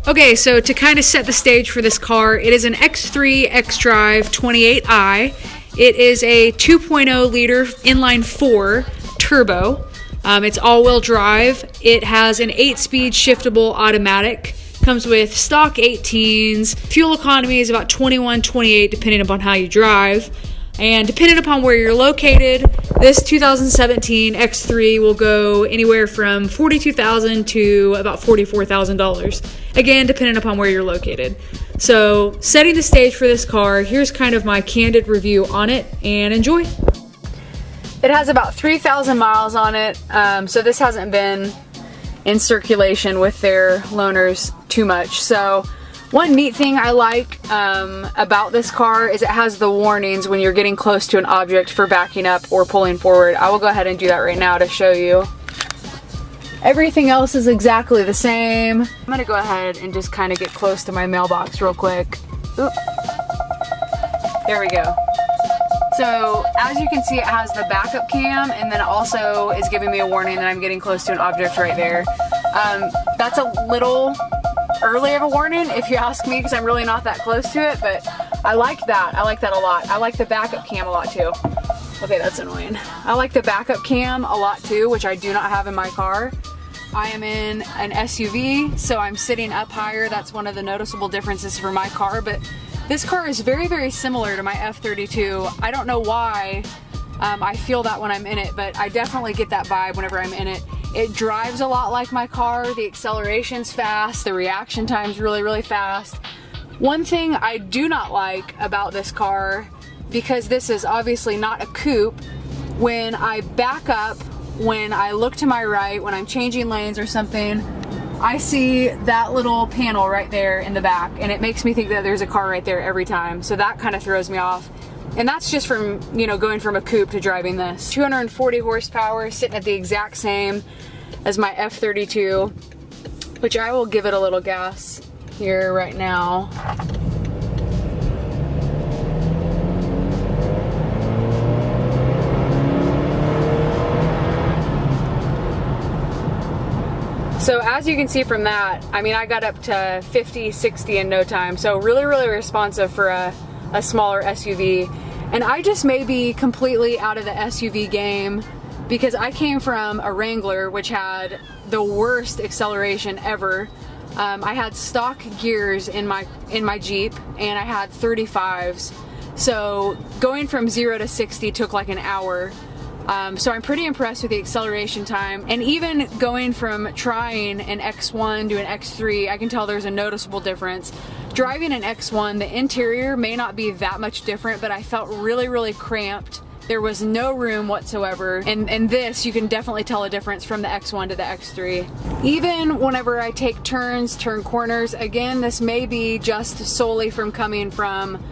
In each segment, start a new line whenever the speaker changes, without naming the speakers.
Okay, so to kind of set the stage for this car, it is an X3 XDRIVE28i. It is a 2.0 liter inline 4 turbo. It's all-wheel drive. It has an 8-speed shiftable automatic. Comes with stock 18s. Fuel economy is about 21-28 depending upon how you drive. And depending upon where you're located, this 2017 X3 will go anywhere from $42,000 to about $44,000. Again, depending upon where you're located. So, setting the stage for this car, here's kind of my candid review on it, and enjoy. It has about 3,000 miles on it, so this hasn't been in circulation with their loaners too much. So, one neat thing I like about this car is it has the warnings when you're getting close to an object for backing up or pulling forward. I will go ahead and do that right now to show you. Everything else is exactly the same. I'm gonna go ahead and just kind of get close to my mailbox real quick. Oop. There we go. So as you can see, it has the backup cam, and then it also is giving me a warning that I'm getting close to an object right there. That's a little early of a warning if you ask me, because I'm really not that close to it, but I like that. I like that a lot. I like the backup cam a lot too. Okay, that's annoying. I like the backup cam a lot too, which I do not have in my car. I am in an SUV, so I'm sitting up higher. That's one of the noticeable differences for my car, but this car is very, very similar to my F32. I don't know why I feel that when I'm in it, but I definitely get that vibe whenever I'm in it. It drives a lot like my car. The acceleration's fast. The reaction time's really, really fast. One thing I do not like about this car, because this is obviously not a coupe, when I back up, when I look to my right, when I'm changing lanes or something, I see that little panel right there in the back, and it makes me think that there's a car right there every time. So that kind of throws me off. And that's just from, you know, going from a coupe to driving this. 240 horsepower, sitting at the exact same as my F32, which I will give it a little gas here right now. So as you can see from that, I mean, I got up to 50, 60 in no time. So really, really responsive for a smaller SUV. And I just may be completely out of the SUV game, because I came from a Wrangler, which had the worst acceleration ever. I had stock gears in my Jeep, and I had 35s. So going from 0 to 60 took like an hour. So I'm pretty impressed with the acceleration time. And even going from trying an X1 to an X3, I can tell there's a noticeable difference. Driving an X1, the interior may not be that much different, but I felt really, really cramped. There was no room whatsoever. And this, you can definitely tell a difference from the X1 to the X3. Even whenever I take turns, turn corners, again, this may be just solely from coming from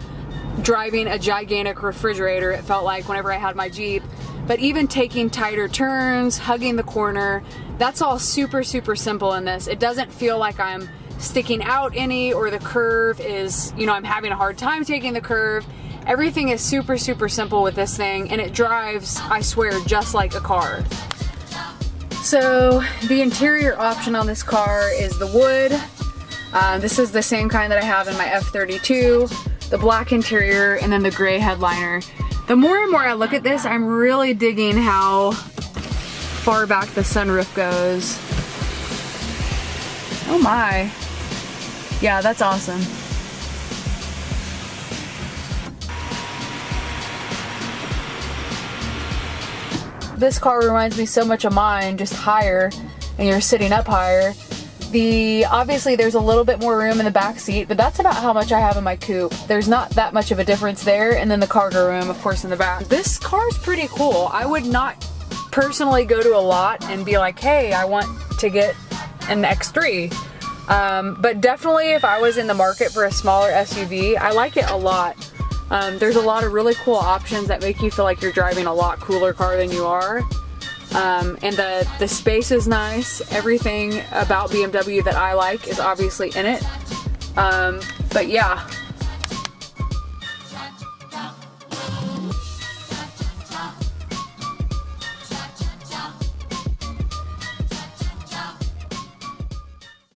driving a gigantic refrigerator, it felt like, whenever I had my Jeep. But even taking tighter turns, hugging the corner, that's all super, super simple in this. It doesn't feel like I'm sticking out any, or the curve is, you know, I'm having a hard time taking the curve. Everything is super, super simple with this thing, and it drives, I swear, just like a car. So the interior option on this car is the wood. This is the same kind that I have in my F32, the black interior, and then the gray headliner. The more and more I look at this, I'm really digging how far back the sunroof goes. Oh my. Yeah, that's awesome. This car reminds me so much of mine, just higher, and you're sitting up higher. Obviously there's a little bit more room in the back seat, but that's about how much I have in my coupe. There's not that much of a difference there, and then the cargo room, of course, in the back. This car's pretty cool. I would not personally go to a lot and be like, hey, I want to get an X3. But definitely if I was in the market for a smaller SUV, I like it a lot. There's a lot of really cool options that make you feel like you're driving a lot cooler car than you are. And the space is nice. Everything about BMW that I like is obviously in it. But yeah,